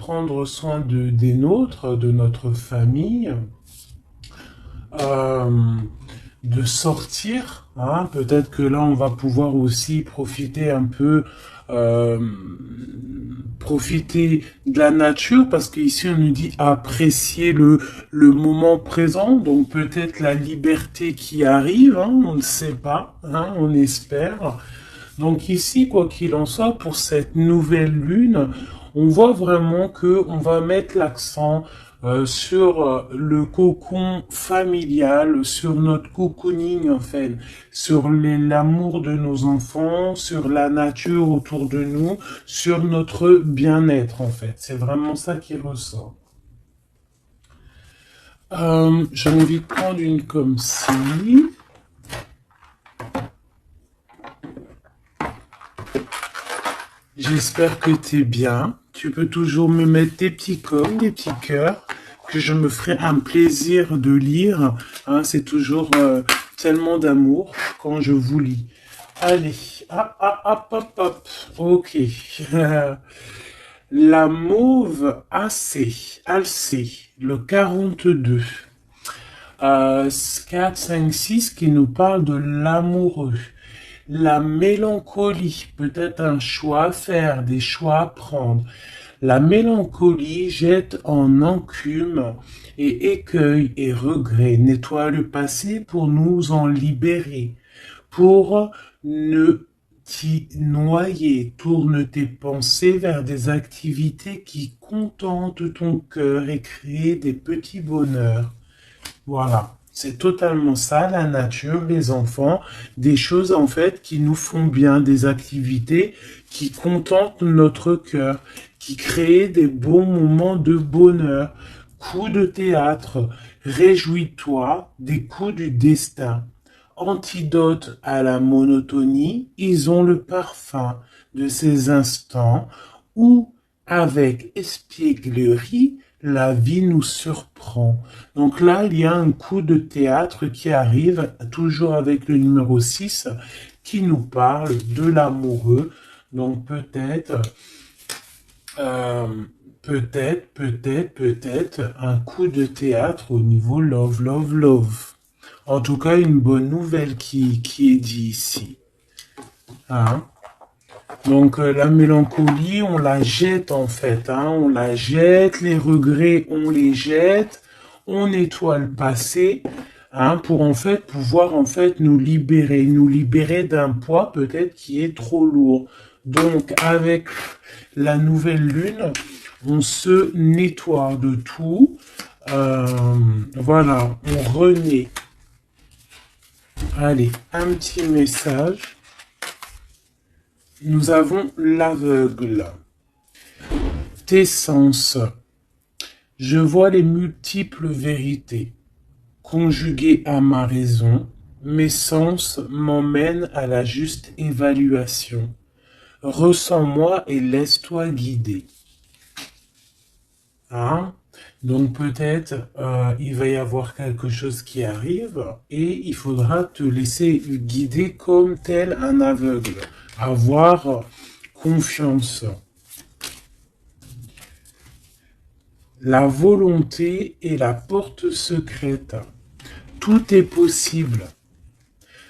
prendre soin des nôtres, de notre famille, euh, de sortir, hein. Peut-être que là, on va pouvoir aussi profiter un peu, euh, profiter de la nature, parce qu'ici, on nous dit apprécier le moment présent, donc peut-être la liberté qui arrive, hein, on ne sait pas, hein, on espère. Donc ici, quoi qu'il en soit, pour cette nouvelle lune, on voit vraiment que on va mettre l'accent sur le cocon familial, sur notre cocooning en fait, sur l'amour de nos enfants, sur la nature autour de nous, sur notre bien-être en fait. C'est vraiment ça qui ressort. J'ai envie de prendre une comme ci. J'espère que t'es bien. Tu peux toujours me mettre des petits coms, des petits cœurs, que je me ferai un plaisir de lire. Hein, c'est toujours tellement d'amour quand je vous lis. Allez, hop, hop, hop, hop, hop. Ok. La mauve Alcée, le 42. 4, 5, 6 qui nous parle de l'amoureux. La mélancolie, peut-être un choix à faire, des choix à prendre. La mélancolie jette en encume et écueil et regret, nettoie le passé pour nous en libérer, pour ne t'y noyer. Tourne tes pensées vers des activités qui contentent ton cœur et créent des petits bonheurs. Voilà. C'est totalement ça, la nature, les enfants, des choses en fait qui nous font bien, des activités qui contentent notre cœur, qui créent des bons moments de bonheur. Coups de théâtre, réjouis-toi des coups du destin. Antidote à la monotonie, ils ont le parfum de ces instants où, avec espièglerie, la vie nous surprend. Donc là, il y a un coup de théâtre qui arrive, toujours avec le numéro 6, qui nous parle de l'amoureux. Donc euh, peut-être un coup de théâtre au niveau love, love, love. En tout cas, une bonne nouvelle qui est dit ici. Hein? Donc la mélancolie, on la jette en fait, hein, on la jette, les regrets, on les jette, on nettoie le passé, hein, pour en fait pouvoir en fait nous libérer d'un poids peut-être qui est trop lourd. Donc avec la nouvelle lune, on se nettoie de tout, euh, voilà, on renaît. Allez, un petit message. Nous avons l'aveugle. Tes sens. Je vois les multiples vérités. Conjuguées à ma raison, mes sens m'emmènent à la juste évaluation. Ressens-moi et laisse-toi guider. Hein? Donc peut-être il va y avoir quelque chose qui arrive et il faudra te laisser guider comme tel un aveugle. Avoir confiance. La volonté est la porte secrète. Tout est possible.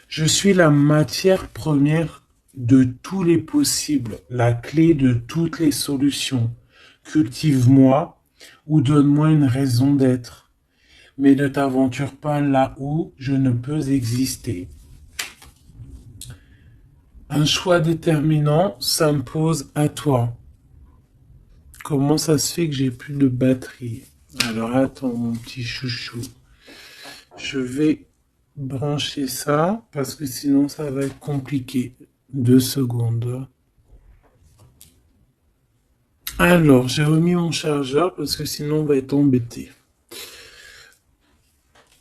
Je suis la matière première de tous les possibles, la clé de toutes les solutions. Cultive-moi ou donne-moi une raison d'être, mais ne t'aventure pas là où je ne peux exister. Un choix déterminant s'impose à toi. Comment ça se fait que j'ai plus de batterie? Alors attends mon petit chouchou. Je vais brancher ça parce que sinon ça va être compliqué. 2 secondes. Alors j'ai remis mon chargeur parce que sinon on va être embêté.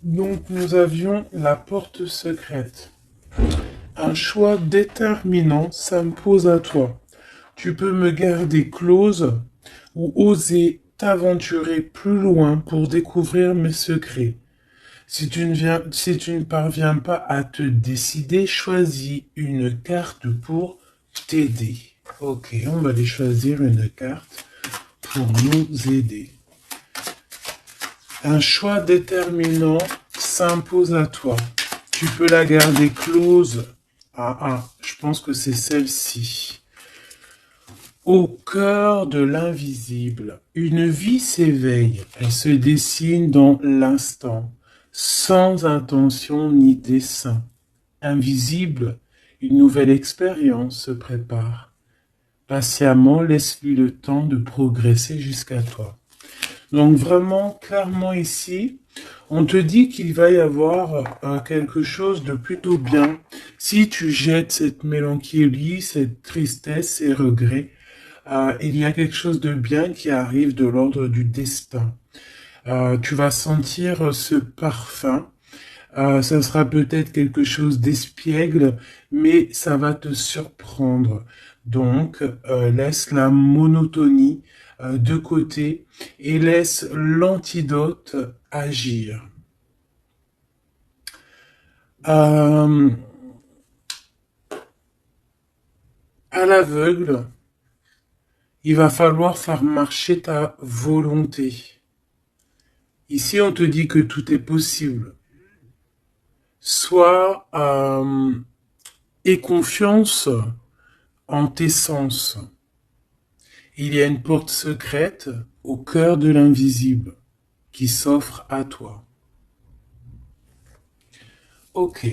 Donc nous avions la porte secrète. Un choix déterminant s'impose à toi. Tu peux me garder close ou oser t'aventurer plus loin pour découvrir mes secrets. Si tu ne parviens pas à te décider, choisis une carte pour t'aider. Ok, on va aller choisir une carte pour nous aider. Un choix déterminant s'impose à toi. Tu peux la garder close. Je pense que c'est celle-ci. Au cœur de l'invisible, une vie s'éveille. Elle se dessine dans l'instant, sans intention ni dessein. Invisible, une nouvelle expérience se prépare. Patiemment, laisse-lui le temps de progresser jusqu'à toi. Donc vraiment, clairement ici, on te dit qu'il va y avoir quelque chose de plutôt bien. Si tu jettes cette mélancolie, cette tristesse, ces regrets, il y a quelque chose de bien qui arrive de l'ordre du destin. Tu vas sentir ce parfum. Ça sera peut-être quelque chose d'espiègle, mais ça va te surprendre. Donc, laisse la monotonie de côté et laisse l'antidote agir. À l'aveugle, il va falloir faire marcher ta volonté. Ici, on te dit que tout est possible. Sois aie confiance en tes sens. Il y a une porte secrète au cœur de l'invisible qui s'offre à toi. Ok,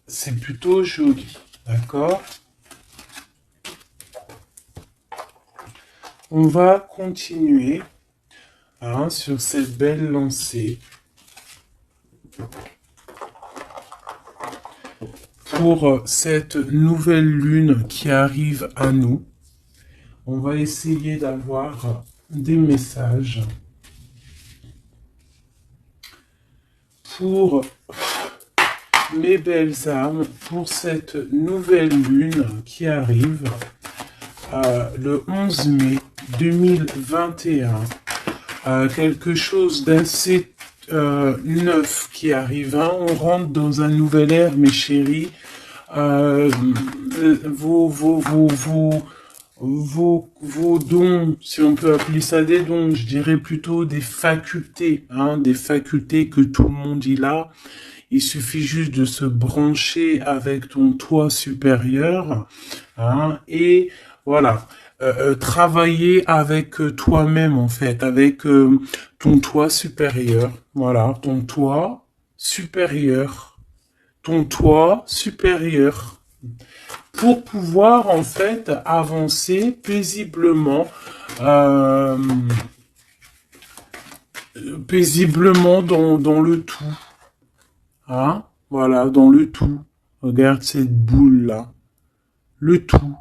c'est plutôt joli, d'accord? On va continuer sur cette belle lancée pour cette nouvelle lune qui arrive à nous. On va essayer d'avoir des messages pour mes belles âmes, pour cette nouvelle lune qui arrive le 11 mai 2021. Quelque chose d'assez neuf qui arrive. On rentre dans un nouvel ère, mes chéris. Vos dons, si on peut appeler ça des dons, je dirais plutôt des facultés, des facultés que tout le monde y a. Il suffit juste de se brancher avec ton toi supérieur, et voilà, travailler avec toi-même en fait, avec ton toi supérieur, voilà, ton toi supérieur, pour pouvoir en fait avancer paisiblement, dans le tout. Voilà, dans le tout. Regarde cette boule-là. Le tout.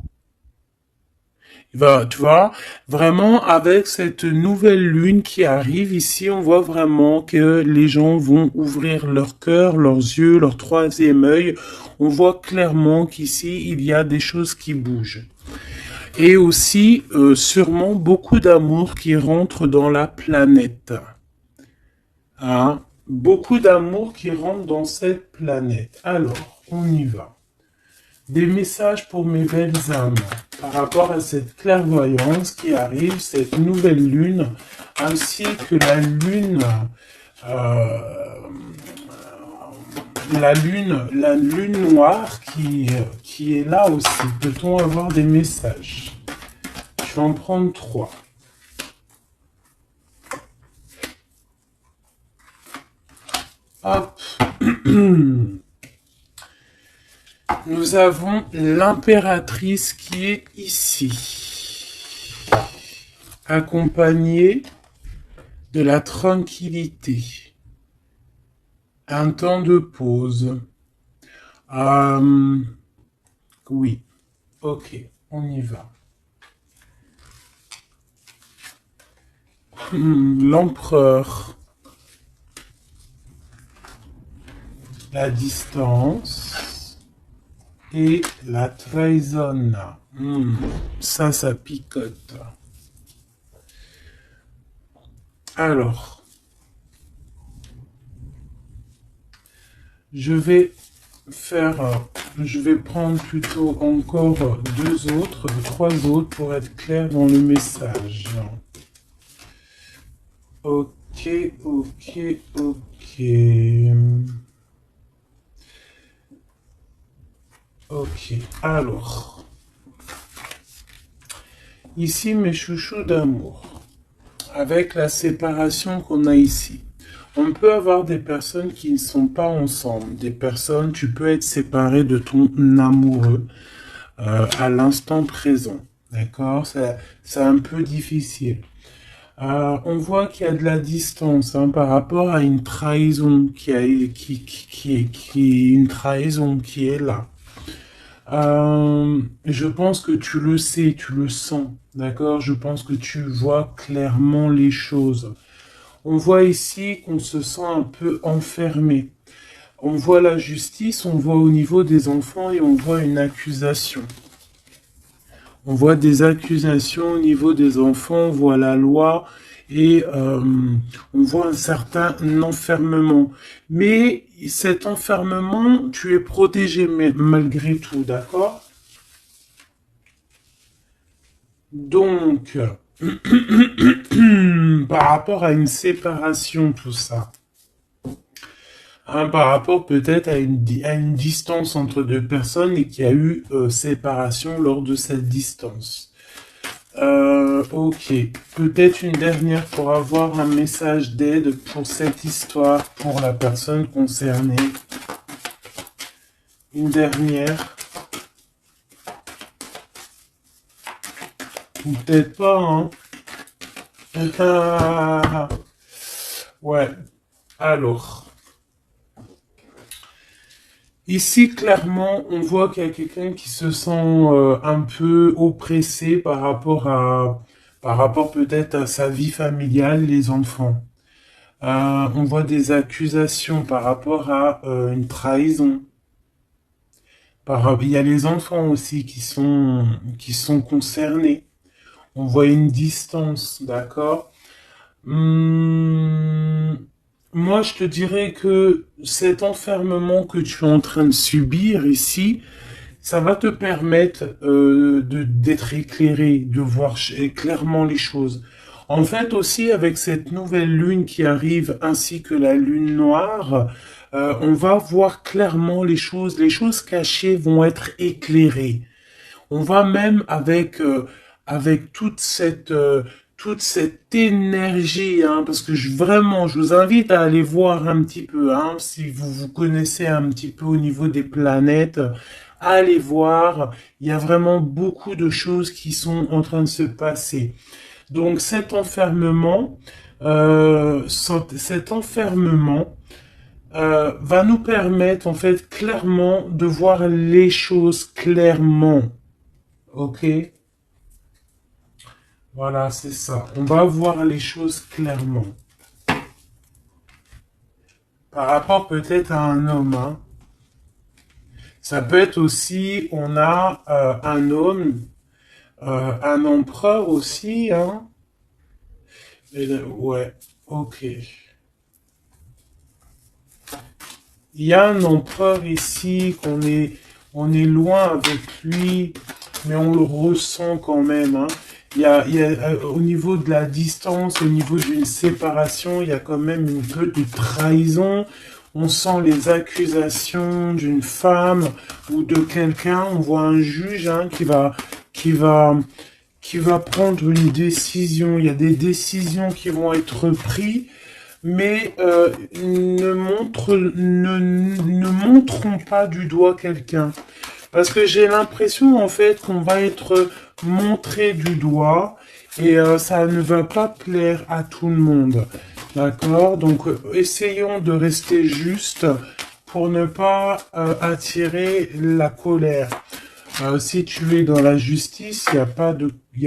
Tu vois, vraiment, avec cette nouvelle lune qui arrive ici, on voit vraiment que les gens vont ouvrir leur cœur, leurs yeux, leur troisième œil. On voit clairement qu'ici, il y a des choses qui bougent. Et aussi, sûrement, beaucoup d'amour qui rentre dans la planète. Beaucoup d'amour qui rentre dans cette planète. Alors, on y va. Des messages pour mes belles âmes par rapport à cette clairvoyance qui arrive, cette nouvelle lune, ainsi que la lune noire qui est là aussi. Peut-on avoir des messages? Je vais en prendre 3. Hop. Nous avons l'impératrice qui est ici, accompagnée de la tranquillité, un temps de pause. Oui, ok, on y va. L'empereur, la distance. Et la trahison, ça picote. Alors, je vais prendre plutôt encore 3 autres pour être clair dans le message. Ok, ok, ok. Ok, alors, ici mes chouchous d'amour, avec la séparation qu'on a ici. On peut avoir des personnes qui ne sont pas ensemble, des personnes, tu peux être séparé de ton amoureux à l'instant présent, d'accord? C'est un peu difficile. On voit qu'il y a de la distance hein, par rapport à une trahison qui est une trahison qui est là. Je pense que tu le sais, tu le sens, d'accord? Je pense que tu vois clairement les choses. On voit ici qu'on se sent un peu enfermé. On voit la justice, on voit au niveau des enfants et on voit une accusation. On voit des accusations au niveau des enfants, on voit la loi et on voit un certain enfermement. Mais cet enfermement, tu es protégé malgré tout, d'accord? Donc, par rapport à une séparation, tout ça, hein, par rapport peut-être à une distance entre deux personnes et qu'il y a eu séparation lors de cette distance. Ok, peut-être une dernière pour avoir un message d'aide pour cette histoire, pour la personne concernée. Une dernière. Ou peut-être pas, hein. Ouais, alors. Ici, clairement, on voit qu'il y a quelqu'un qui se sent un peu oppressé par rapport peut-être à sa vie familiale, les enfants. On voit des accusations par rapport à une trahison. Il y a les enfants aussi qui sont concernés. On voit une distance, d'accord? Hum, Moi, je te dirais que cet enfermement que tu es en train de subir ici, ça va te permettre d'être éclairé, de voir clairement les choses. En fait, aussi, avec cette nouvelle lune qui arrive, ainsi que la lune noire, on va voir clairement les choses cachées vont être éclairées. On va même avec toute cette énergie, hein, parce que vraiment, je vous invite à aller voir un petit peu, hein, si vous vous connaissez un petit peu au niveau des planètes, allez voir. Il y a vraiment beaucoup de choses qui sont en train de se passer. Donc cet enfermement va nous permettre en fait clairement de voir les choses clairement. Ok, voilà, c'est ça. On va voir les choses clairement. Par rapport peut-être à un homme, hein. Ça peut être aussi, on a un homme, un empereur aussi, hein. Ouais, ok. Il y a un empereur ici on est loin avec lui, mais on le ressent quand même, hein. Au niveau de la distance, au niveau d'une séparation, il y a quand même une peu de trahison. On sent les accusations d'une femme ou de quelqu'un. On voit un juge hein, qui va, qui va prendre une décision. Il y a des décisions qui vont être prises mais ne montrons pas du doigt quelqu'un. Parce que j'ai l'impression en fait qu'on va être montré du doigt et ça ne va pas plaire à tout le monde. D'accord? Donc essayons de rester juste pour ne pas attirer la colère. Si tu es dans la justice, il y a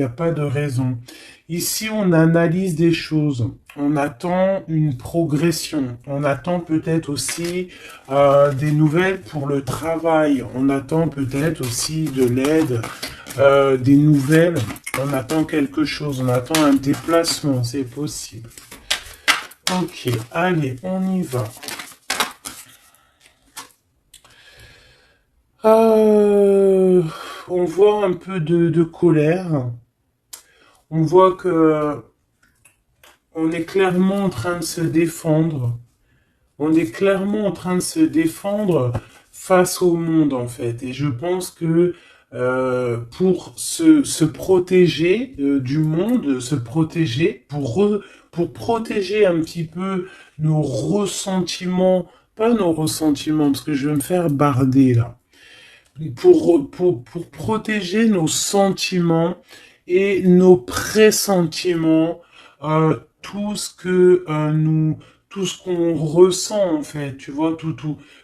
pas de raison. Ici, on analyse des choses. On attend une progression. On attend peut-être aussi des nouvelles pour le travail. On attend peut-être aussi de l'aide, des nouvelles. On attend quelque chose. On attend un déplacement. C'est possible. Ok, allez, on y va. Euh, on voit un peu de colère. On voit que on est clairement en train de se défendre. On est clairement en train de se défendre face au monde, en fait. Et je pense que pour se protéger du monde, se protéger, pour protéger un petit peu nos ressentiments, pas nos ressentiments, parce que je vais me faire barder là, pour protéger nos sentiments et nos pressentiments, tout ce que tout ce qu'on ressent en fait, tu vois,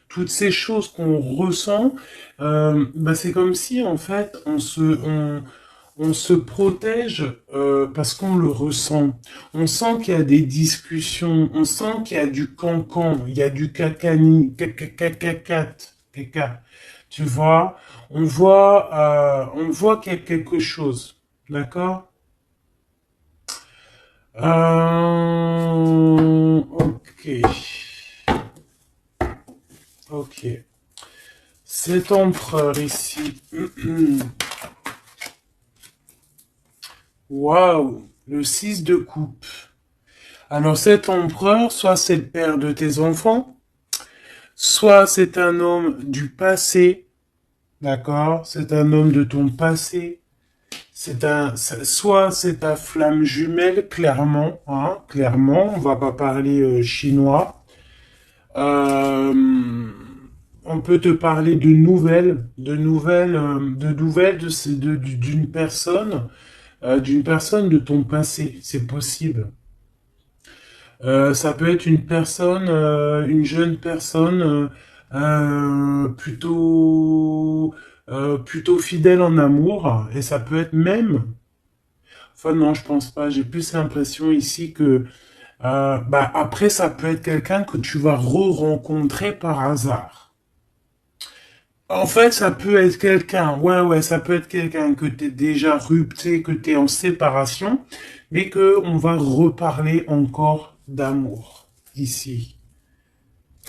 toutes ces choses qu'on ressent, bah c'est comme si en fait on se protège parce qu'on le ressent. On sent qu'il y a des discussions, on sent qu'il y a du cancan, il y a du cacani, caca. Tu vois, on voit qu'il y a quelque chose, d'accord? Ok, ok. Cet empereur ici, waouh, le 6 de coupe. Alors cet empereur, soit c'est le père de tes enfants, soit c'est un homme du passé, d'accord? C'est un homme de ton passé. Soit c'est ta flamme jumelle, clairement, hein, clairement, on va pas parler chinois. Euh, on peut te parler de nouvelles d'une personne de ton passé, c'est possible. Ça peut être une personne, une jeune personne plutôt fidèle en amour, et ça peut être même. Enfin non, je pense pas. J'ai plus l'impression ici que bah après ça peut être quelqu'un que tu vas re-rencontrer par hasard. En fait, ça peut être quelqu'un, ouais, ça peut être quelqu'un que t'es déjà rupté, que t'es en séparation, mais que on va reparler encore d'amour ici.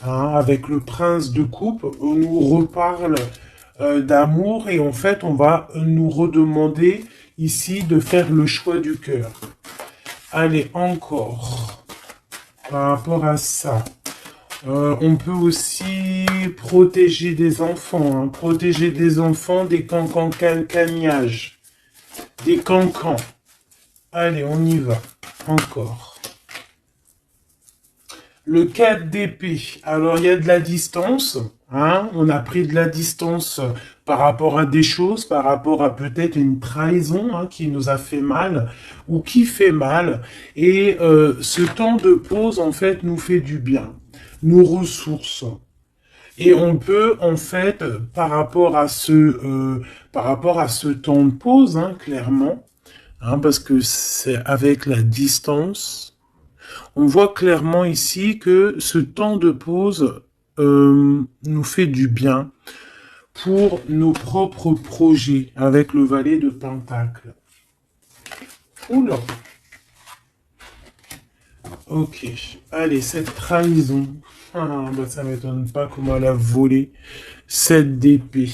Hein, avec le prince de coupe, on nous reparle d'amour et en fait, on va nous redemander ici de faire le choix du cœur. Allez, encore par rapport à ça. On peut aussi protéger des enfants, hein, protéger des enfants des cancans. Des cancans. Allez, on y va. Encore. Le 4 d'épée. Alors, il y a de la distance. Hein, on a pris de la distance par rapport à des choses, par rapport à peut-être une trahison hein, qui nous a fait mal ou qui fait mal. Et ce temps de pause, en fait, nous fait du bien, nous ressource. Et on peut, en fait, par rapport à ce temps de pause, hein, clairement, hein, parce que c'est avec la distance, on voit clairement ici que ce temps de pause nous fait du bien pour nos propres projets avec le valet de Pentacle. Oula. Ok. Allez, cette trahison. Ah, bah ça m'étonne pas comment elle a volé cette d'épée.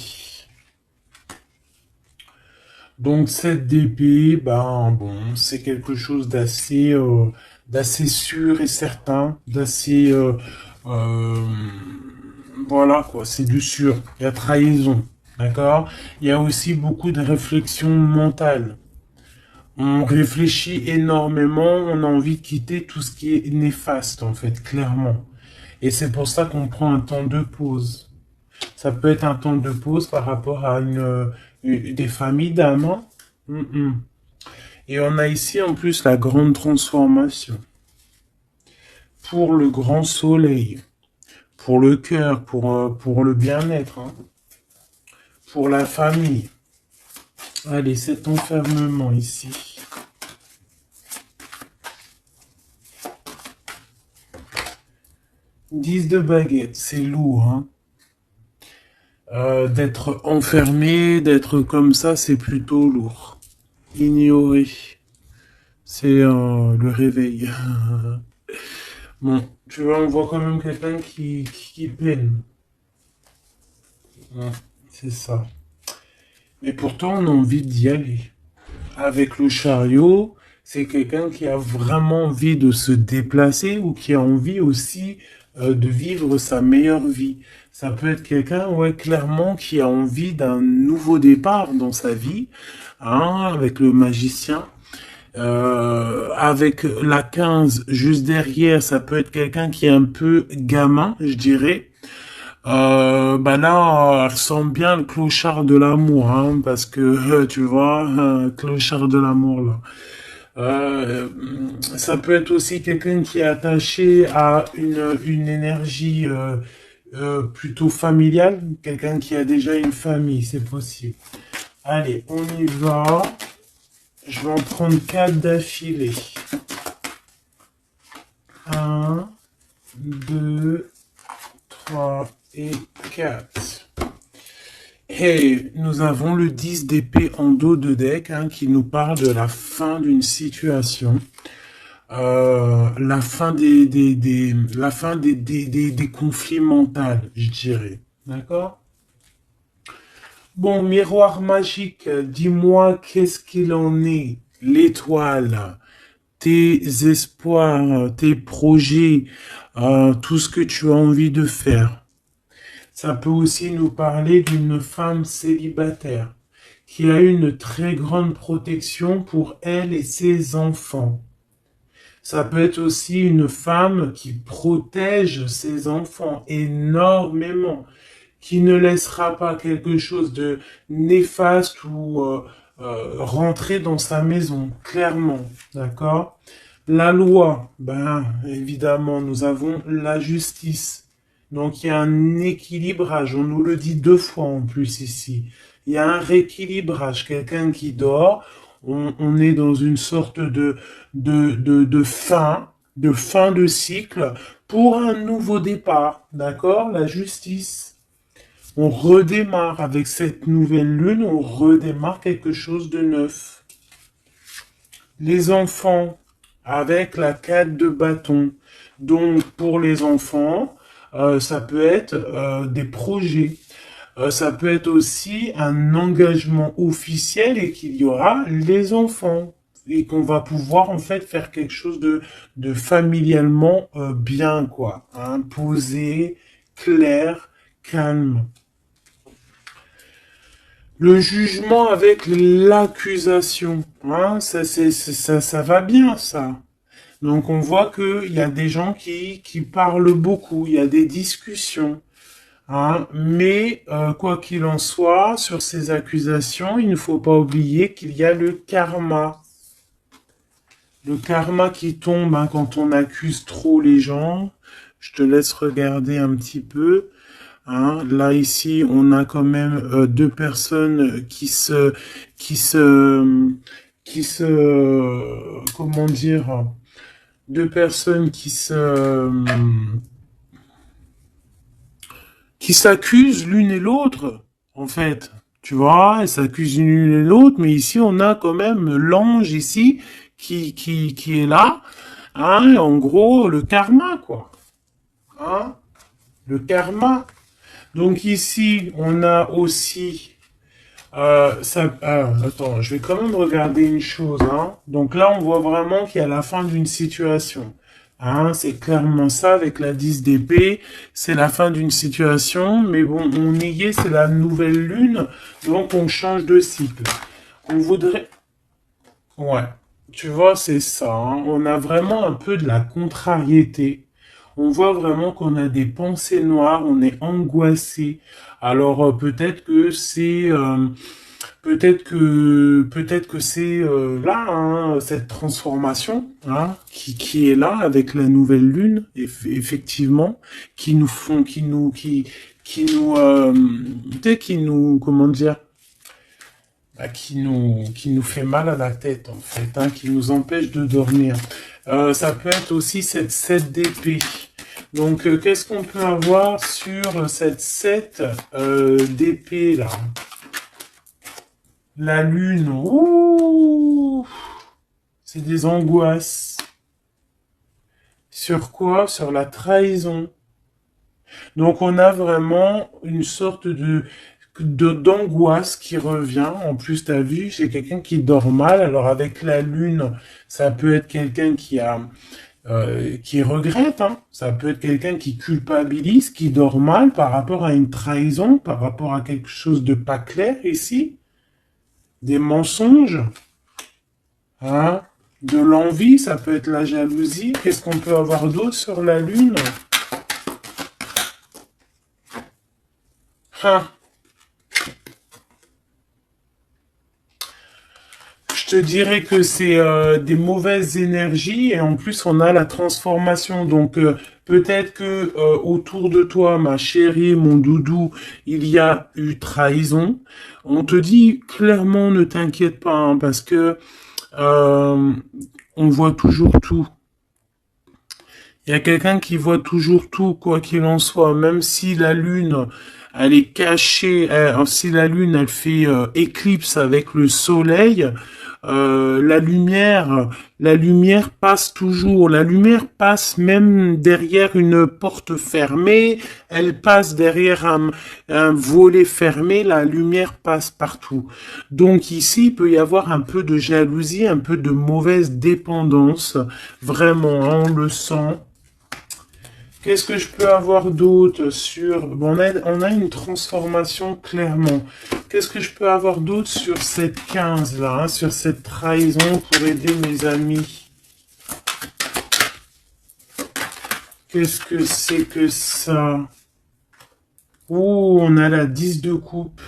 Donc cette d'épée, ben bon, c'est quelque chose d'assez sûr et certain, euh, voilà quoi, c'est du sûr. Il y a trahison, d'accord? Il y a aussi beaucoup de réflexion mentale. On réfléchit énormément, on a envie de quitter tout ce qui est néfaste en fait, clairement. Et c'est pour ça qu'on prend un temps de pause. Ça peut être un temps de pause par rapport à des familles d'âmes. Hein. Et on a ici en plus la grande transformation. Pour le grand soleil, pour le cœur, pour le bien-être, hein. Pour la famille. Allez, cet enfermement ici. Dix de baguette, c'est lourd, hein. D'être enfermé, d'être comme ça, c'est plutôt lourd. Ignorer, c'est le réveil. Bon, tu vois, on voit quand même quelqu'un qui peine. Ouais, c'est ça. Mais pourtant, on a envie d'y aller. Avec le chariot, c'est quelqu'un qui a vraiment envie de se déplacer ou qui a envie aussi de vivre sa meilleure vie. Ça peut être quelqu'un, ouais, clairement, qui a envie d'un nouveau départ dans sa vie, hein, avec le magicien. Avec la 15 juste derrière, ça peut être quelqu'un qui est un peu gamin, je dirais. Bah là, elle ressemble bien le clochard de l'amour, hein, parce que tu vois, clochard de l'amour là. Euh, Ça peut être aussi quelqu'un qui est attaché à une énergie plutôt familiale, quelqu'un qui a déjà une famille, c'est possible. Allez, on y va. Je vais en prendre 4 d'affilée. Un, 2, 3 et 4. Et nous avons le 10 d'épée en dos de deck, hein, qui nous parle de la fin d'une situation. La fin la fin des conflits mentaux, je dirais. D'accord? Bon, miroir magique, dis-moi qu'est-ce qu'il en est? L'étoile, tes espoirs, tes projets, tout ce que tu as envie de faire. Ça peut aussi nous parler d'une femme célibataire qui a une très grande protection pour elle et ses enfants. Ça peut être aussi une femme qui protège ses enfants énormément, qui ne laissera pas quelque chose de néfaste ou rentrer dans sa maison, clairement, d'accord? La loi, ben évidemment, nous avons la justice. Donc il y a un équilibrage, on nous le dit 2 fois en plus ici. Il y a un rééquilibrage, quelqu'un qui dort, on est dans une sorte de fin de cycle pour un nouveau départ, d'accord? La justice. On redémarre avec cette nouvelle lune, on redémarre quelque chose de neuf. Les enfants, avec la 4 de bâton. Donc pour les enfants, ça peut être des projets. Ça peut être aussi un engagement officiel et qu'il y aura les enfants. Et qu'on va pouvoir en fait faire quelque chose de familialement bien, quoi. Hein, posé, clair, calme. Le jugement avec l'accusation, hein, ça va bien, ça. Donc on voit qu'il y a des gens qui parlent beaucoup, il y a des discussions. Hein, mais quoi qu'il en soit, sur ces accusations, il ne faut pas oublier qu'il y a le karma. Le karma qui tombe, hein, quand on accuse trop les gens. Je te laisse regarder un petit peu. Hein, là ici, on a quand même 2 personnes qui se, comment dire, 2 personnes qui s'accusent l'une et l'autre, en fait. Tu vois, elles s'accusent l'une et l'autre, mais ici, on a quand même l'ange ici qui est là. Hein, en gros, le karma, quoi. Hein, le karma. Donc ici, on a aussi... attends, je vais quand même regarder une chose. Hein. Donc là, on voit vraiment qu'il y a la fin d'une situation. Hein, c'est clairement ça avec la 10 d'épée. C'est la fin d'une situation. Mais bon, on y est, c'est la nouvelle lune. Donc on change de cycle. On voudrait... Ouais, tu vois, c'est ça. Hein. On a vraiment un peu de la contrariété. On voit vraiment qu'on a des pensées noires, on est angoissé. Alors peut-être que peut-être que c'est là, hein, cette transformation, hein, qui est là avec la nouvelle lune, effectivement, qui nous font, qui nous, comment dire, bah, qui nous fait mal à la tête, en fait, hein, qui nous empêche de dormir. Ça peut être aussi cette 7 d'épée. Donc, qu'est-ce qu'on peut avoir sur cette 7 d'épée, là? La lune, ouh, c'est des angoisses. Sur quoi? Sur la trahison. Donc, on a vraiment une sorte de... d'angoisse qui revient. En plus, t'as vu, c'est quelqu'un qui dort mal. Alors avec la lune, ça peut être quelqu'un qui regrette, hein. Ça peut être quelqu'un qui culpabilise, qui dort mal par rapport à une trahison, par rapport à quelque chose de pas clair ici, des mensonges, hein, de l'envie, ça peut être la jalousie. Qu'est-ce qu'on peut avoir d'autre sur la lune? Hein. Je te dirais que c'est des mauvaises énergies et en plus on a la transformation. Donc peut-être que autour de toi, ma chérie, mon doudou, il y a eu trahison. On te dit clairement ne t'inquiète pas hein, parce que euh, on voit toujours tout. Il y a quelqu'un qui voit toujours tout, quoi qu'il en soit, même si la lune, elle est cachée, si la lune, elle fait éclipse avec le soleil, la lumière passe toujours. La lumière passe même derrière une porte fermée, elle passe derrière un volet fermé, la lumière passe partout. Donc ici, il peut y avoir un peu de jalousie, un peu de mauvaise dépendance. Vraiment, hein, on le sent. Qu'est-ce que je peux avoir d'autre sur... Bon, on a une transformation clairement. Qu'est-ce que je peux avoir d'autre sur cette 15 là, hein, sur cette trahison pour aider mes amis? Qu'est-ce que c'est que ça? Ouh, on a la 10 de coupe.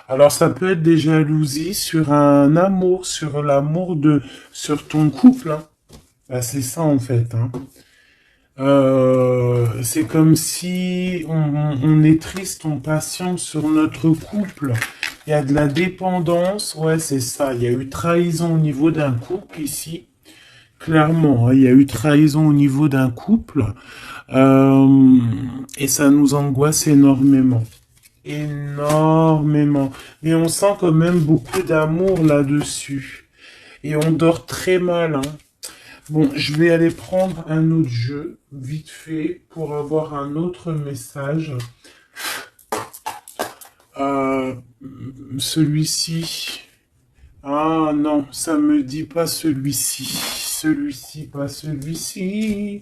Alors ça peut être des jalousies sur un amour, sur l'amour sur ton couple, hein. Bah, c'est ça en fait, hein. C'est comme si on est triste, on patiente sur notre couple. Il y a de la dépendance, ouais, c'est ça. Il y a eu trahison au niveau d'un couple ici. Clairement, hein, il y a eu trahison au niveau d'un couple. Euh, et ça nous angoisse énormément. Énormément. Mais on sent quand même beaucoup d'amour là-dessus. Et on dort très mal, hein. Bon, je vais aller prendre un autre jeu, vite fait, pour avoir un autre message. Euh, celui-ci. Ah non, ça me dit pas celui-ci. Celui-ci, pas celui-ci.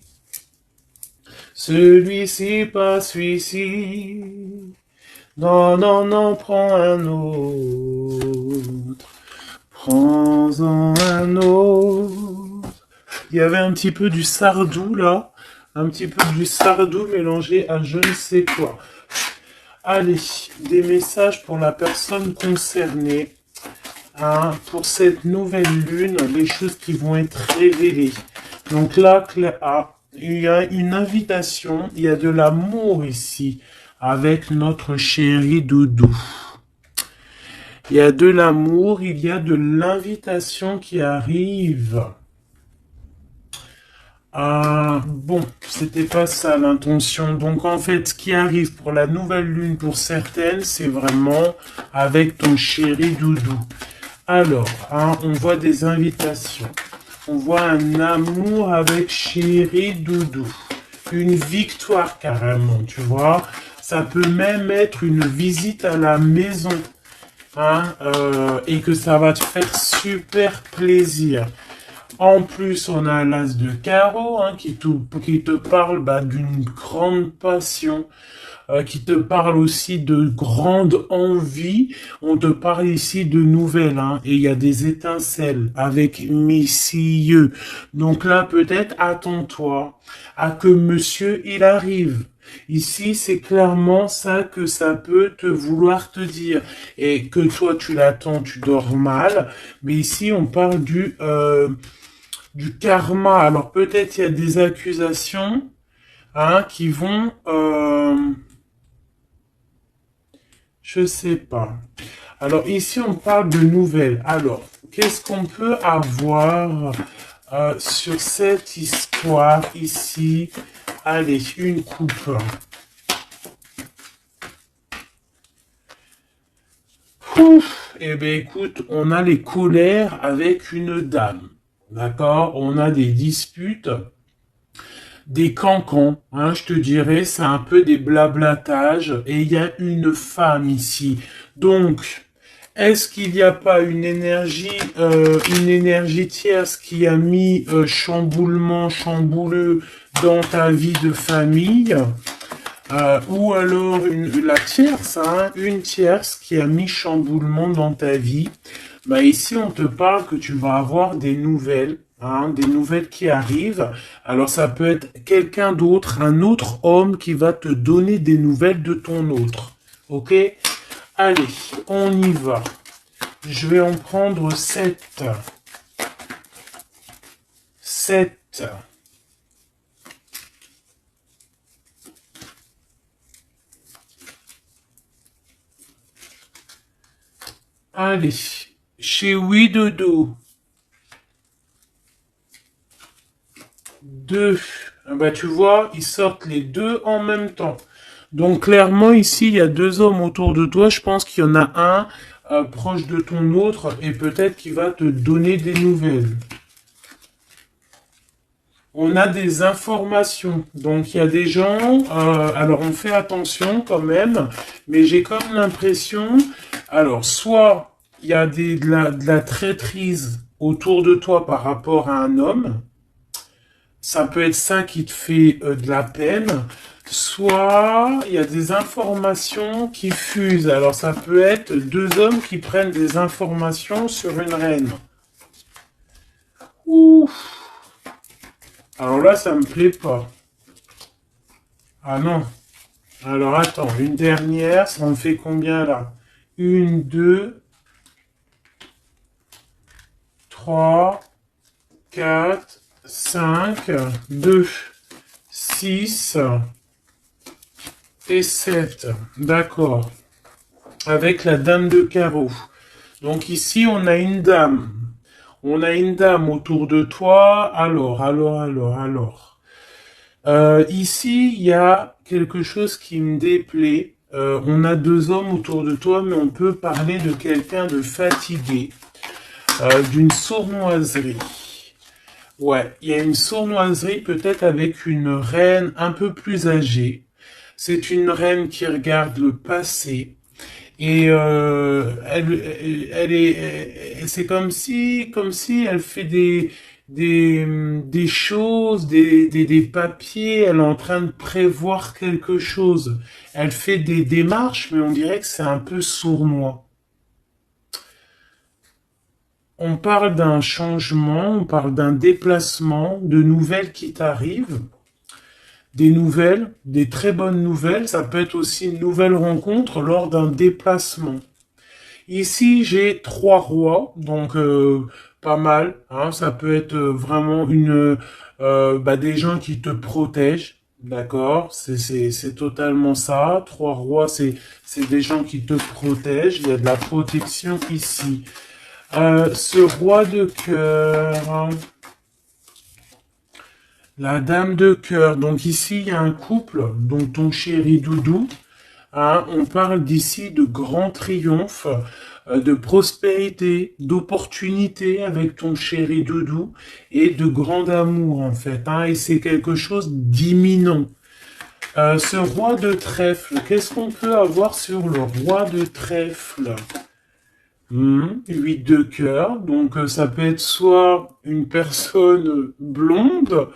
Celui-ci, pas celui-ci. Non, non, non, prends un autre. Prends-en un autre. Il y avait un petit peu du Sardou là, un petit peu du Sardou mélangé à je ne sais quoi. Allez, des messages pour la personne concernée, hein, pour cette nouvelle lune, les choses qui vont être révélées. Donc là, il y a une invitation, il y a de l'amour ici avec notre chéri Doudou. Il y a de l'amour, il y a de l'invitation qui arrive. Ah, bon, c'était pas ça l'intention. Donc en fait, ce qui arrive pour la nouvelle lune pour certaines, c'est vraiment avec ton chéri Doudou. Alors, hein, on voit des invitations. On voit un amour avec chéri Doudou. Une victoire carrément, tu vois. Ça peut même être une visite à la maison. Hein, et que ça va te faire super plaisir. En plus, on a l'as de carreau hein, qui te parle d'une grande passion, qui te parle aussi de grande envie. On te parle ici de nouvelles, hein, et il y a des étincelles avec messieurs. Donc là, peut-être attends-toi à que monsieur il arrive. Ici, c'est clairement ça que ça peut te vouloir te dire. Et que toi, tu l'attends, tu dors mal. Mais ici, on parle du karma. Alors peut-être il y a des accusations hein, qui vont... je sais pas. Alors ici, on parle de nouvelles. Alors, qu'est-ce qu'on peut avoir sur cette histoire ici? Allez, une coupe. Ouf, eh bien écoute, on a les colères avec une dame. D'accord? On a des disputes. des cancans, hein, je te dirais, c'est un peu des blablatages, et il y a une femme ici. Donc, est-ce qu'il n'y a pas une énergie tierce qui a mis chamboulement, chambouleux dans ta vie de famille, ou alors la tierce, hein, une tierce qui a mis chamboulement dans ta vie. Bah ici, on te parle que tu vas avoir des nouvelles, hein, des nouvelles qui arrivent. Alors ça peut être quelqu'un d'autre, un autre homme qui va te donner des nouvelles de ton autre. Ok? Allez, on y va. Je vais en prendre 7. 7. Allez, chez Oui Dodo. 2. Ah bah tu vois, ils sortent les deux en même temps. Donc clairement ici, il y a deux hommes autour de toi. Je pense qu'il y en a un proche de ton autre et peut-être qu'il va te donner des nouvelles. On a des informations. Donc il y a des gens, alors on fait attention quand même, mais j'ai comme l'impression, alors soit il y a de la traîtrise autour de toi par rapport à un homme, ça peut être ça qui te fait de la peine, soit il y a des informations qui fusent. Alors ça peut être deux hommes qui prennent des informations sur une reine. Ouf. Alors là, ça me plaît pas. Ah non. Alors attends, une dernière, ça en fait combien là? Une, deux, trois, quatre, cinq, deux, six et 7. D'accord. Avec la dame de carreau. Donc ici, on a une dame. On a une dame autour de toi. Alors. Ici, il y a quelque chose qui me déplaît. On a deux hommes autour de toi, mais on peut parler de quelqu'un de fatigué, d'une sournoiserie. Ouais, il y a une sournoiserie peut-être avec une reine un peu plus âgée. C'est une reine qui regarde le passé. Et c'est comme si elle fait des choses, des papiers. Elle est en train de prévoir quelque chose. Elle fait des démarches, mais on dirait que c'est un peu sournois. On parle d'un changement, on parle d'un déplacement, de nouvelles qui t'arrivent. Des nouvelles, des très bonnes nouvelles. Ça peut être aussi une nouvelle rencontre lors d'un déplacement. Ici, j'ai trois rois, donc pas mal. Hein, ça peut être vraiment des gens qui te protègent, d'accord? C'est totalement ça. Trois rois, c'est des gens qui te protègent. Il y a de la protection ici. Ce roi de cœur, hein, la dame de cœur. Donc ici, il y a un couple, donc ton chéri Doudou. Hein, on parle d'ici de grand triomphe, de prospérité, d'opportunité avec ton chéri Doudou et de grand amour en fait. Hein, et c'est quelque chose d'imminent. Ce roi de trèfle, qu'est-ce qu'on peut avoir sur le roi de trèfle? 8 de cœur, donc ça peut être soit une personne blonde,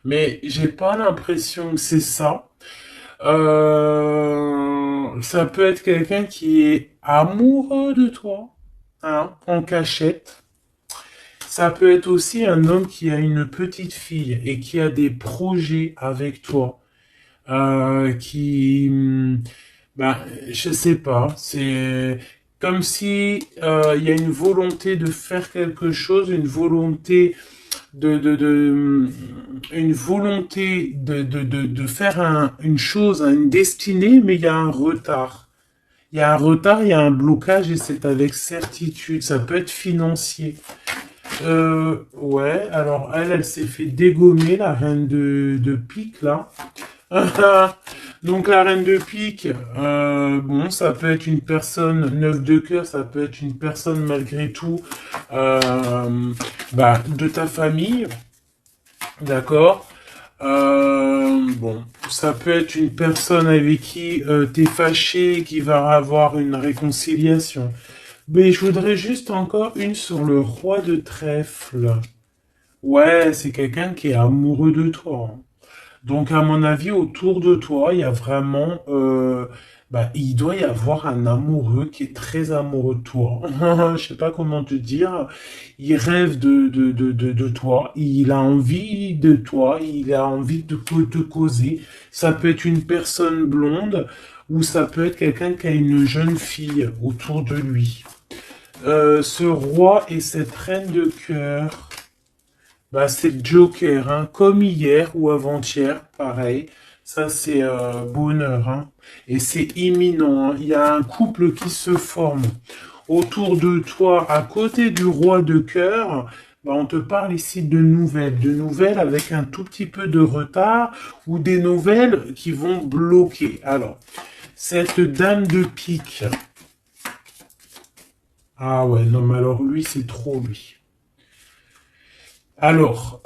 mais j'ai pas l'impression que c'est ça. Ça peut être quelqu'un qui est amoureux de toi, hein, en cachette. Ça peut être aussi un homme qui a une petite fille et qui a des projets avec toi, ben, je sais pas, c'est comme si il y a une volonté de faire quelque chose, une volonté une volonté de faire une chose, une destinée, mais il y a un retard. Il y a un retard, il y a un blocage et c'est avec certitude. Ça peut être financier. Ouais, alors elle s'est fait dégommer, la reine de pique, là. Donc la reine de pique, bon, ça peut être une personne, 9 de cœur, ça peut être une personne malgré tout de ta famille, d'accord. Bon, ça peut être une personne avec qui t'es fâché et qui va avoir une réconciliation. Mais je voudrais juste encore une sur le roi de trèfle. Ouais, c'est quelqu'un qui est amoureux de toi, hein. Donc, à mon avis, autour de toi, il y a vraiment, il doit y avoir un amoureux qui est très amoureux de toi. Je sais pas comment te dire. Il rêve de toi. Il a envie de toi. Il a envie de te causer. Ça peut être une personne blonde ou ça peut être quelqu'un qui a une jeune fille autour de lui. Ce roi et cette reine de cœur. Bah, c'est le Joker, hein, comme hier ou avant-hier, pareil. Ça, c'est bonheur, hein. Et c'est imminent, hein. Il y a un couple qui se forme autour de toi, à côté du roi de cœur. Bah, on te parle ici de nouvelles avec un tout petit peu de retard ou des nouvelles qui vont bloquer. Alors, cette dame de pique. Ah ouais, non, mais alors lui, c'est trop lui. Alors,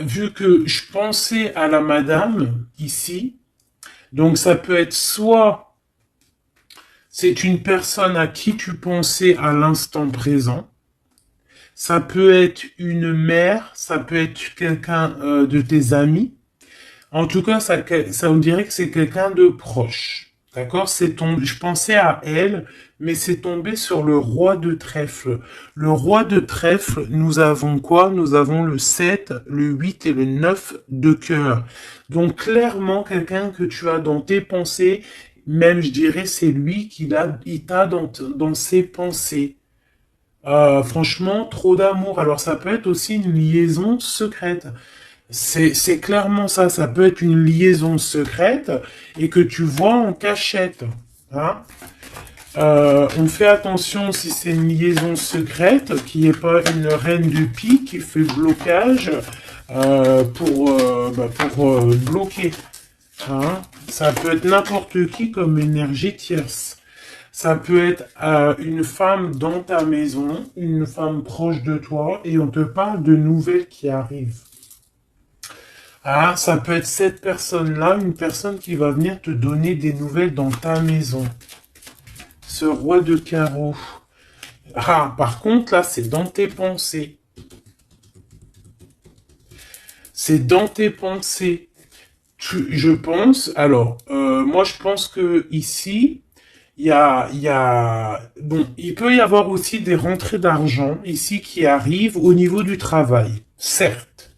vu que je pensais à la madame ici, donc ça peut être soit c'est une personne à qui tu pensais à l'instant présent, ça peut être une mère, ça peut être quelqu'un de tes amis. En tout cas, ça on dirait que c'est quelqu'un de proche. D'accord? Je pensais à elle, mais c'est tombé sur le roi de trèfle. Le roi de trèfle, nous avons quoi? Nous avons le 7, le 8 et le 9 de cœur. Donc, clairement, quelqu'un que tu as dans tes pensées, même, je dirais, c'est lui il t'a dans ses pensées. Franchement, trop d'amour. Alors, ça peut être aussi une liaison secrète. C'est clairement ça. Ça peut être une liaison secrète et que tu vois en cachette. Hein. On fait attention si c'est une liaison secrète, qui n'est pas une reine de pique qui fait blocage pour bloquer. Hein. Ça peut être n'importe qui comme énergie tierce. Ça peut être une femme dans ta maison, une femme proche de toi, et on te parle de nouvelles qui arrivent. Ah, ça peut être cette personne-là, une personne qui va venir te donner des nouvelles dans ta maison. Ce roi de carreau. Ah, par contre, là, c'est dans tes pensées. C'est dans tes pensées. Je pense, alors, moi, je pense que ici, bon, il peut y avoir aussi des rentrées d'argent ici qui arrivent au niveau du travail, certes.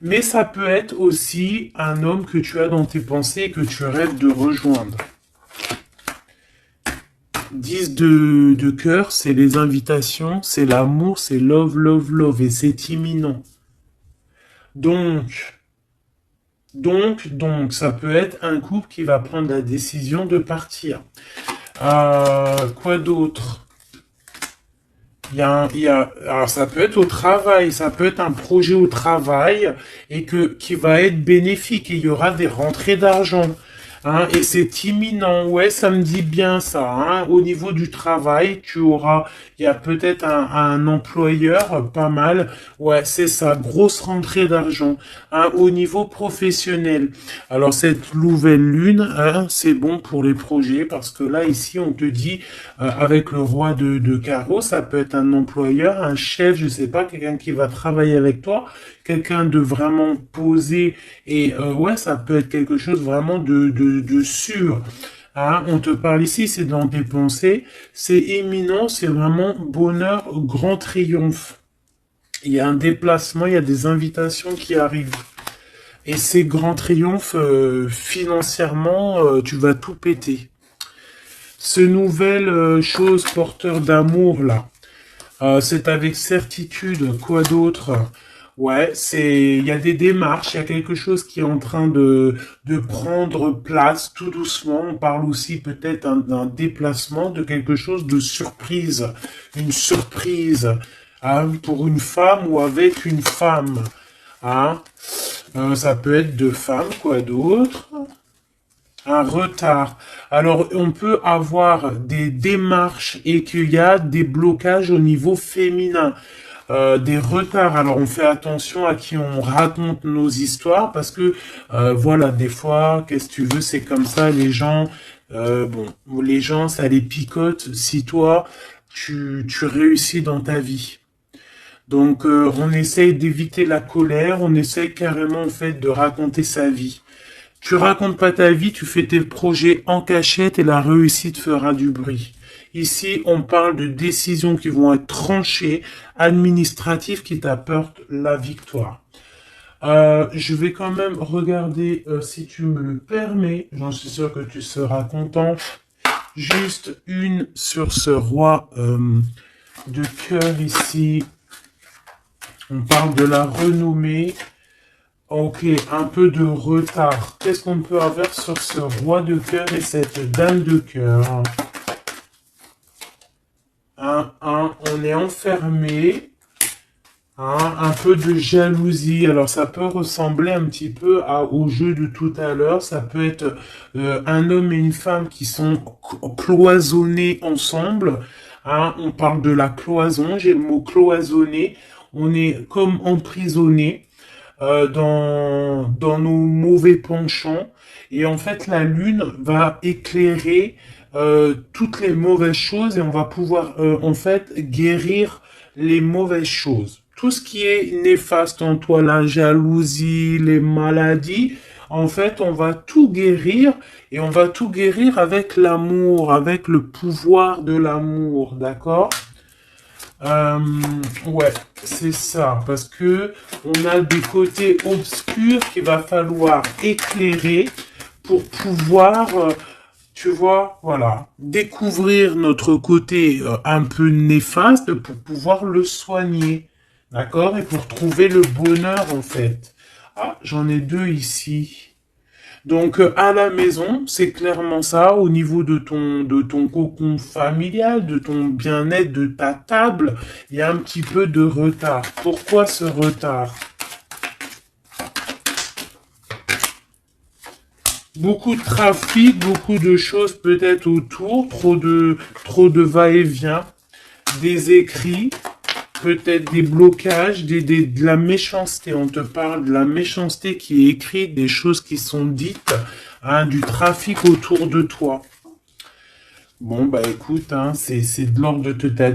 Mais ça peut être aussi un homme que tu as dans tes pensées et que tu rêves de rejoindre. 10 de cœur, c'est les invitations, c'est l'amour, c'est love, love, love, et c'est imminent. Donc, ça peut être un couple qui va prendre la décision de partir. Quoi d'autre? Alors ça peut être au travail, ça peut être un projet au travail et qui va être bénéfique et il y aura des rentrées d'argent. Hein, et c'est imminent, ouais, ça me dit bien ça. Hein. Au niveau du travail, il y a peut-être un employeur, pas mal. Ouais, c'est ça, grosse rentrée d'argent. Hein, au niveau professionnel. Alors cette nouvelle lune, hein, c'est bon pour les projets parce que là ici on te dit avec le roi de carreau, ça peut être un employeur, un chef, je sais pas, quelqu'un qui va travailler avec toi, quelqu'un de vraiment posé et ouais, ça peut être quelque chose vraiment de sûr. Hein, on te parle ici, c'est dans tes pensées, c'est éminent, c'est vraiment bonheur, grand triomphe. Il y a un déplacement, il y a des invitations qui arrivent. Et ces grands triomphes, financièrement, tu vas tout péter. Ce nouvel chose porteur d'amour là, c'est avec certitude. Quoi d'autre? Ouais, il y a des démarches, il y a quelque chose qui est en train de prendre place tout doucement. On parle aussi peut-être d'un déplacement, de quelque chose de surprise, une surprise, hein, pour une femme ou avec une femme. Hein. Ça peut être deux femmes, quoi d'autre? Un retard. Alors, on peut avoir des démarches et qu'il y a des blocages au niveau féminin. des retards. Alors on fait attention à qui on raconte nos histoires parce que voilà, des fois, qu'est-ce que tu veux, c'est comme ça, les gens, bon, les gens, ça les picote si toi, tu réussis dans ta vie. Donc on essaye d'éviter la colère, on essaye carrément en fait de raconter sa vie. Tu racontes pas ta vie, tu fais tes projets en cachette et la réussite fera du bruit. Ici, on parle de décisions qui vont être tranchées, administratives qui t'apportent la victoire. Je vais quand même regarder si tu me le permets. J'en suis sûr que tu seras content. Juste une sur ce roi de cœur ici. On parle de la renommée. Ok, un peu de retard. Qu'est-ce qu'on peut avoir sur ce roi de cœur et cette dame de cœur? On est enfermé. Un peu de jalousie. Alors ça peut ressembler un petit peu au jeu de tout à l'heure. Ça peut être un homme et une femme qui sont cloisonnés ensemble. On parle de la cloison. J'ai le mot cloisonné. On est comme emprisonné dans nos mauvais penchants. Et en fait, la lune va éclairer toutes les mauvaises choses et on va pouvoir en fait guérir les mauvaises choses. Tout ce qui est néfaste en toi, la jalousie, les maladies, en fait, on va tout guérir et on va tout guérir avec l'amour, avec le pouvoir de l'amour, d'accord? Ouais, c'est ça, parce que on a des côtés obscurs qu'il va falloir éclairer pour pouvoir, tu vois, voilà, découvrir notre côté un peu néfaste pour pouvoir le soigner, d'accord? Et pour trouver le bonheur, en fait. Ah, j'en ai deux ici. Donc à la maison, c'est clairement ça, au niveau de ton cocon familial, de ton bien-être, de ta table, il y a un petit peu de retard. Pourquoi ce retard? Beaucoup de trafic, beaucoup de choses peut-être autour, trop de va-et-vient, des écrits, peut-être des blocages, de la méchanceté. On te parle de la méchanceté qui est écrite, des choses qui sont dites, du trafic autour de toi. Bon, bah écoute, c'est de l'ordre de ta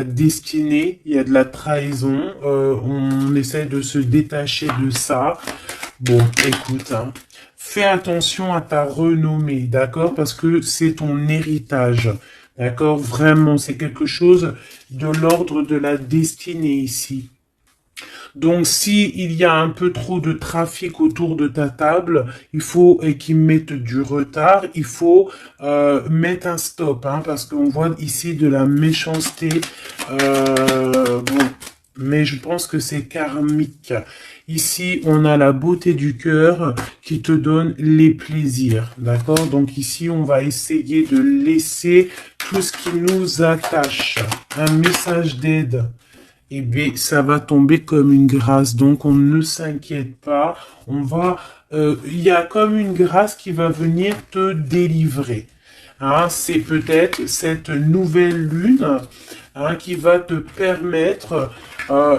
destinée, il y a de la trahison, on essaie de se détacher de ça. Bon, écoute, fais attention à ta renommée, d'accord? Parce que c'est ton héritage, d'accord? Vraiment, c'est quelque chose de l'ordre de la destinée ici. Donc, si il y a un peu trop de trafic autour de ta table, il faut et qu'ils mettent du retard, il faut mettre un stop, parce qu'on voit ici de la méchanceté. Bon, mais je pense que c'est karmique. Ici, on a la beauté du cœur qui te donne les plaisirs, d'accord? Donc ici, on va essayer de laisser tout ce qui nous attache. Un message d'aide. Eh bien, ça va tomber comme une grâce. Donc, on ne s'inquiète pas. Il y a comme une grâce qui va venir te délivrer. C'est peut-être cette nouvelle lune qui va te permettre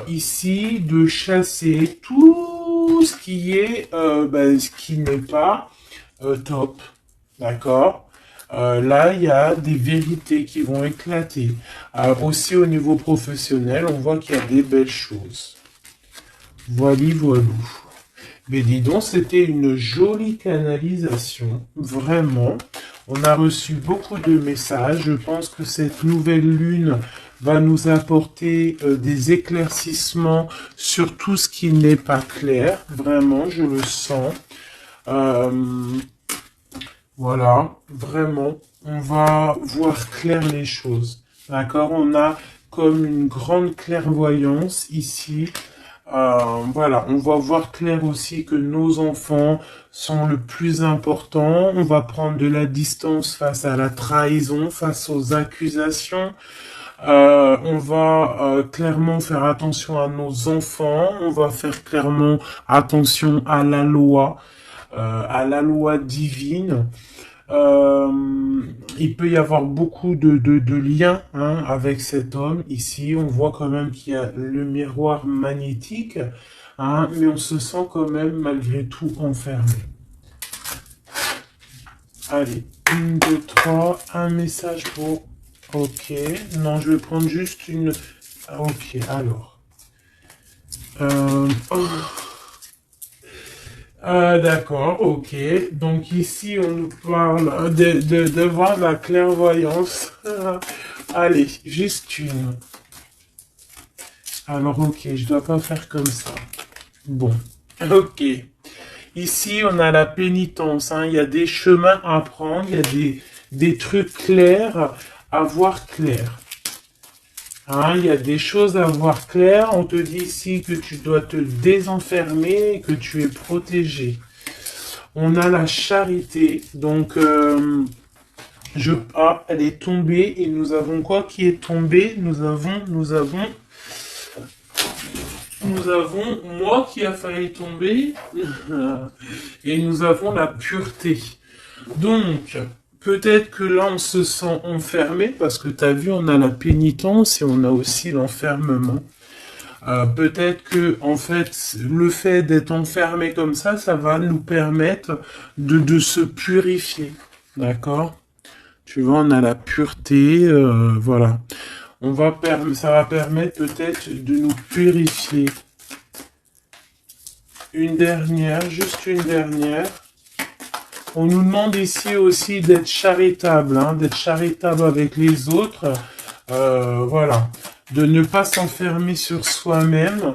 ici de chasser tout ce qui est, ce qui n'est pas top. D'accord? Là, il y a des vérités qui vont éclater. Aussi au niveau professionnel, on voit qu'il y a des belles choses. Voilou. Mais dis donc, c'était une jolie canalisation, vraiment. On a reçu beaucoup de messages. Je pense que cette nouvelle lune va nous apporter des éclaircissements sur tout ce qui n'est pas clair. Vraiment, je le sens. Voilà, vraiment, on va voir clair les choses. D'accord? On a comme une grande clairvoyance ici. Voilà, on va voir clair aussi que nos enfants sont le plus important. On va prendre de la distance face à la trahison, face aux accusations. On va clairement faire attention à nos enfants. On va faire clairement attention à la loi divine. Il peut y avoir beaucoup de liens hein, avec cet homme. Ici, on voit quand même qu'il y a le miroir magnétique, hein, mais on se sent quand même malgré tout enfermé. Allez, 1, 2, 3, un message pour... Ok, non, je vais prendre juste une... Ok, alors. Oh. Ah, d'accord, ok. Donc ici, on nous parle de voir la clairvoyance. Allez, juste une. Alors, ok, je dois pas faire comme ça. Bon, ok. Ici, on a la pénitence. Hein. Il y a des chemins à prendre, il y a des trucs clairs à voir clair. Hein, il y a des choses à voir clair. On te dit ici que tu dois te désenfermer, que tu es protégé. On a la charité. Donc, ah, elle est tombée. Et nous avons quoi qui est tombé? Nous avons moi qui a failli tomber. Et nous avons la pureté. Donc, peut-être que là, on se sent enfermé parce que tu as vu, on a la pénitence et on a aussi l'enfermement. Peut-être que, en fait, le fait d'être enfermé comme ça va nous permettre de se purifier. D'accord? Tu vois, on a la pureté, voilà. Ça va permettre peut-être de nous purifier. Une dernière, juste une dernière. On nous demande ici aussi d'être charitable, hein, d'être charitable avec les autres. Voilà. De ne pas s'enfermer sur soi-même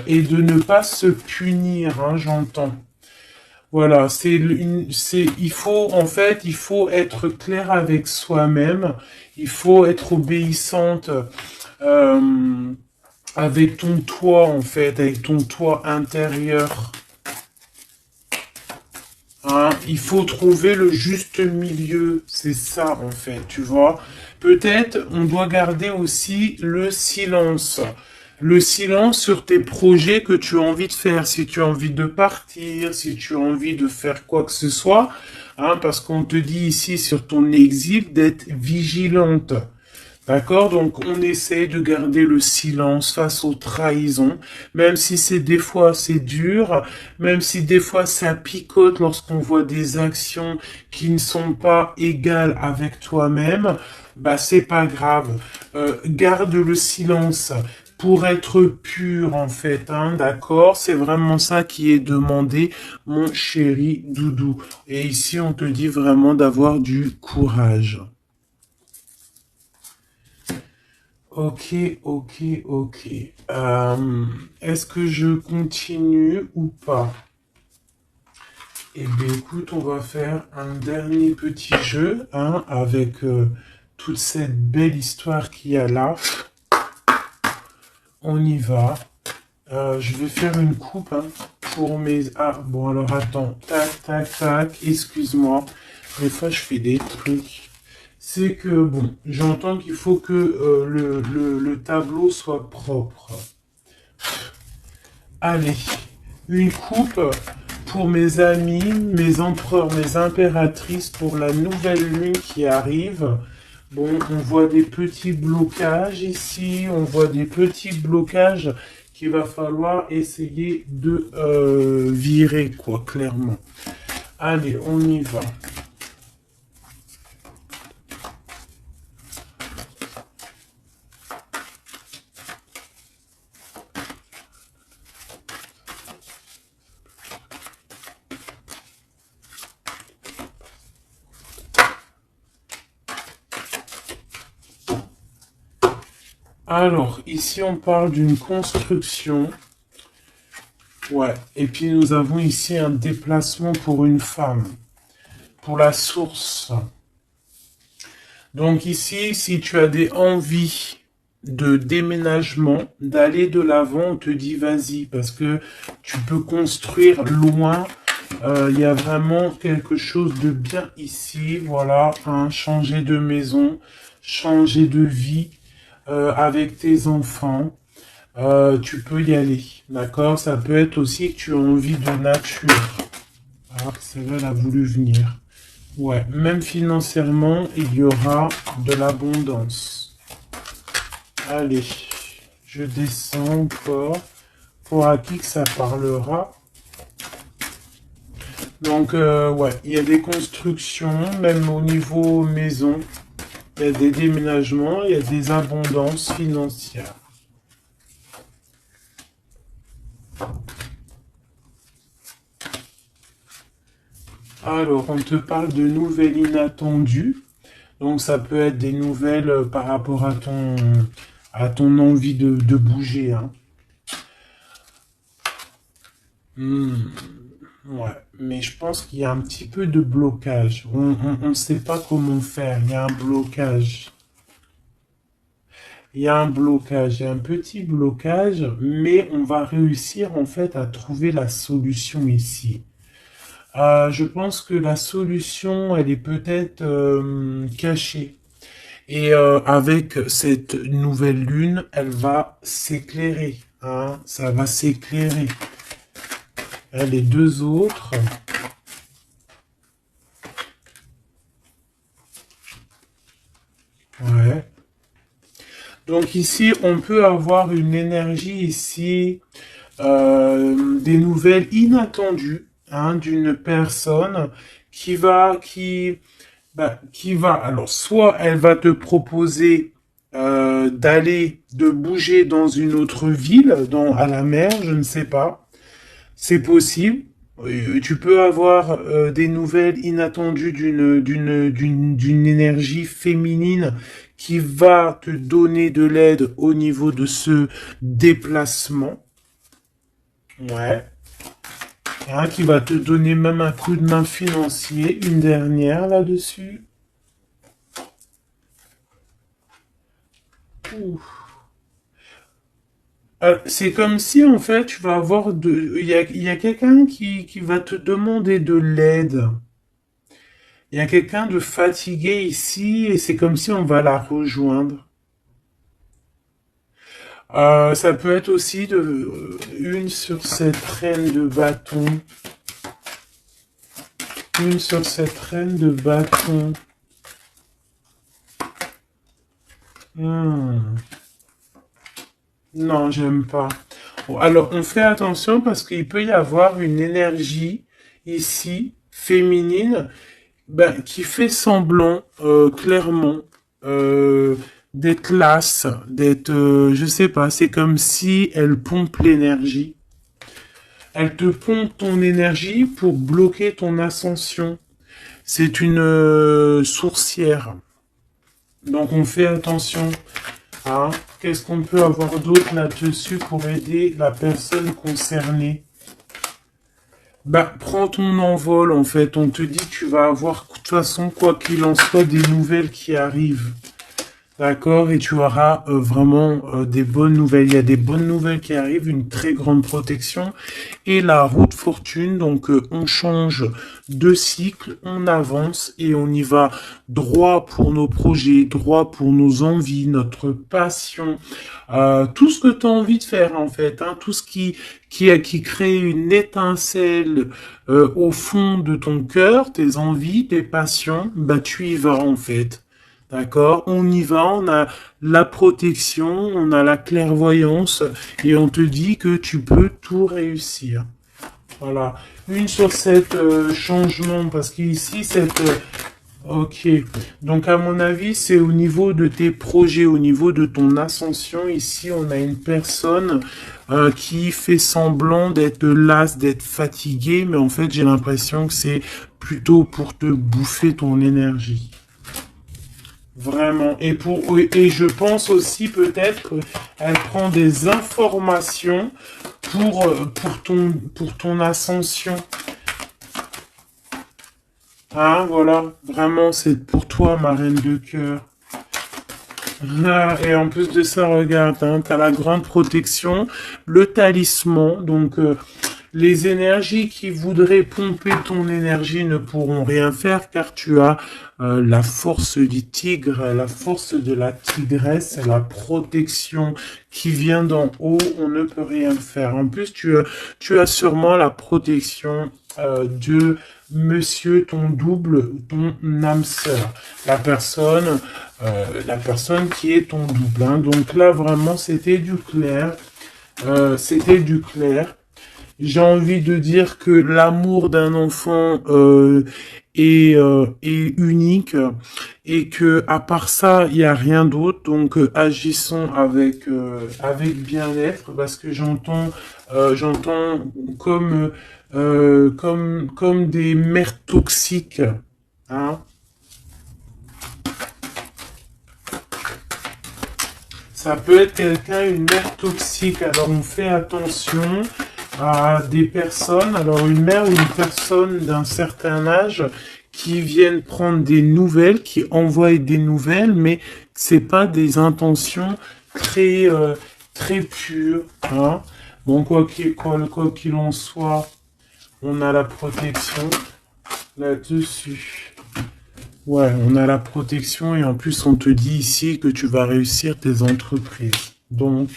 et de ne pas se punir, hein, j'entends. Voilà, il faut être clair avec soi-même. Il faut être obéissante avec ton toi, en fait, avec ton toi intérieur. Hein, il faut trouver le juste milieu, c'est ça en fait, tu vois. Peut-être on doit garder aussi le silence. Le silence sur tes projets que tu as envie de faire, si tu as envie de partir, si tu as envie de faire quoi que ce soit, hein, parce qu'on te dit ici sur ton exil d'être vigilante. D'accord? Donc, on essaie de garder le silence face aux trahisons, même si des fois c'est dur, même si des fois ça picote lorsqu'on voit des actions qui ne sont pas égales avec toi-même, bah, c'est pas grave. Garde le silence pour être pur, en fait, hein, d'accord? C'est vraiment ça qui est demandé, mon chéri doudou. Et ici, on te dit vraiment d'avoir du courage. Ok, ok, ok. Est-ce que je continue ou pas? Eh bien, écoute, on va faire un dernier petit jeu, hein, avec toute cette belle histoire qu'il y a là. On y va. Je vais faire une coupe hein, pour mes... Ah, bon, alors attends. Tac, tac, tac. Excuse-moi. Des fois, je fais des trucs. C'est que, bon, j'entends qu'il faut que le tableau soit propre. Allez, une coupe pour mes amis, mes empereurs, mes impératrices, pour la nouvelle lune qui arrive. Bon, on voit des petits blocages ici, on voit des petits blocages qu'il va falloir essayer de virer, quoi, clairement. Allez, on y va. Alors, ici, on parle d'une construction. Ouais, et puis nous avons ici un déplacement pour une femme, pour la source. Donc ici, si tu as des envies de déménagement, d'aller de l'avant, on te dit vas-y, parce que tu peux construire loin. Il y a vraiment quelque chose de bien ici, voilà, hein, changer de maison, changer de vie avec tes enfants. Tu peux y aller, d'accord? Ça peut être aussi que tu as envie de nature. Alors, celle-là, elle a voulu venir. Ouais, même financièrement, il y aura de l'abondance. Allez, je descends encore. Pour à qui que ça parlera. Donc, ouais, il y a des constructions, même au niveau maison. Il y a des déménagements, il y a des abondances financières. Alors, on te parle de nouvelles inattendues. Donc, ça peut être des nouvelles par rapport à ton envie de bouger. Hein. Ouais, mais je pense qu'il y a un petit peu de blocage. On ne sait pas comment faire. Il y a un blocage. Il y a un blocage, il y a un petit blocage, mais on va réussir en fait à trouver la solution ici. Je pense que la solution, elle est peut-être cachée. Et avec cette nouvelle lune, elle va s'éclairer. Hein, ça va s'éclairer. Les deux autres. Ouais. Donc ici, on peut avoir une énergie ici, des nouvelles inattendues hein, d'une personne qui va, alors soit elle va te proposer de bouger dans une autre ville, à la mer, je ne sais pas, c'est possible. Tu peux avoir des nouvelles inattendues d'une énergie féminine qui va te donner de l'aide au niveau de ce déplacement. Ouais. Hein, qui va te donner même un coup de main financier. Une dernière là-dessus. C'est comme si en fait tu vas avoir il y a quelqu'un qui va te demander de l'aide. Il y a quelqu'un de fatigué ici et c'est comme si on va la rejoindre. Ça peut être aussi une sur cette reine de bâton. Une sur cette reine de bâton. Hmm. Non, j'aime pas. Bon, alors, on fait attention parce qu'il peut y avoir une énergie ici, féminine, ben, qui fait semblant, clairement, euh, d'être lasse, d'être, je sais pas, c'est comme si elle pompe l'énergie. Elle te pompe ton énergie pour bloquer ton ascension. C'est une sourcière. Donc on fait attention. Hein. Qu'est-ce qu'on peut avoir d'autre là-dessus pour aider la personne concernée? Bah, prends ton envol en fait. On te dit que tu vas avoir, de toute façon, quoi qu'il en soit, des nouvelles qui arrivent. D'accord, et tu auras vraiment des bonnes nouvelles. Il y a des bonnes nouvelles qui arrivent, une très grande protection et la route fortune. Donc on change de cycle, on avance et on y va droit pour nos projets, droit pour nos envies, notre passion, tout ce que tu as envie de faire en fait, hein, tout ce qui crée une étincelle au fond de ton cœur, tes envies, tes passions, bah tu y vas en fait. D'accord, on y va, on a la protection, on a la clairvoyance et on te dit que tu peux tout réussir. Voilà, une sur cette changement parce qu'ici cette ok. Donc à mon avis, c'est au niveau de tes projets, au niveau de ton ascension. Ici, on a une personne qui fait semblant d'être lasse, d'être fatiguée, mais en fait, j'ai l'impression que c'est plutôt pour te bouffer ton énergie. Vraiment. Et je pense aussi peut-être qu'elle prend des informations pour ton ascension. Hein, voilà. Vraiment, c'est pour toi, ma reine de cœur. Ah, et en plus de ça, regarde, hein, t'as la grande protection, le talisman. Donc, Les énergies qui voudraient pomper ton énergie ne pourront rien faire car tu as la force du tigre, la force de la tigresse, la protection qui vient d'en haut, on ne peut rien faire. En plus, tu as sûrement la protection de monsieur, ton double, ton âme sœur, la personne qui est ton double. Hein. Donc là, vraiment, c'était du clair. C'était du clair. J'ai envie de dire que l'amour d'un enfant est unique et que à part ça, il n'y a rien d'autre. Donc agissons avec bien-être parce que j'entends comme des mères toxiques. Hein. Ça peut être quelqu'un, une mère toxique. Alors on fait attention à des personnes, alors une mère ou une personne d'un certain âge qui viennent prendre des nouvelles, qui envoient des nouvelles, mais c'est pas des intentions très pures. Hein. Bon, quoi qu'il en soit, on a la protection là-dessus. Ouais, on a la protection et en plus on te dit ici que tu vas réussir tes entreprises. Donc,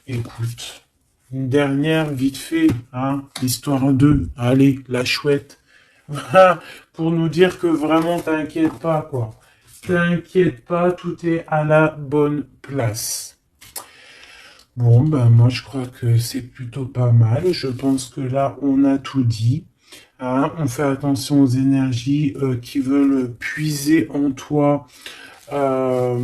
écoute, une dernière vite fait, hein, histoire de, allez, la chouette, pour nous dire que vraiment t'inquiète pas quoi. T'inquiète pas, tout est à la bonne place. Bon, ben moi je crois que c'est plutôt pas mal. Je pense que là on a tout dit. Hein, on fait attention aux énergies qui veulent puiser en toi, euh,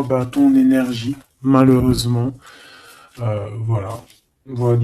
bah, ton énergie, malheureusement. Voilà, voilà, voilà.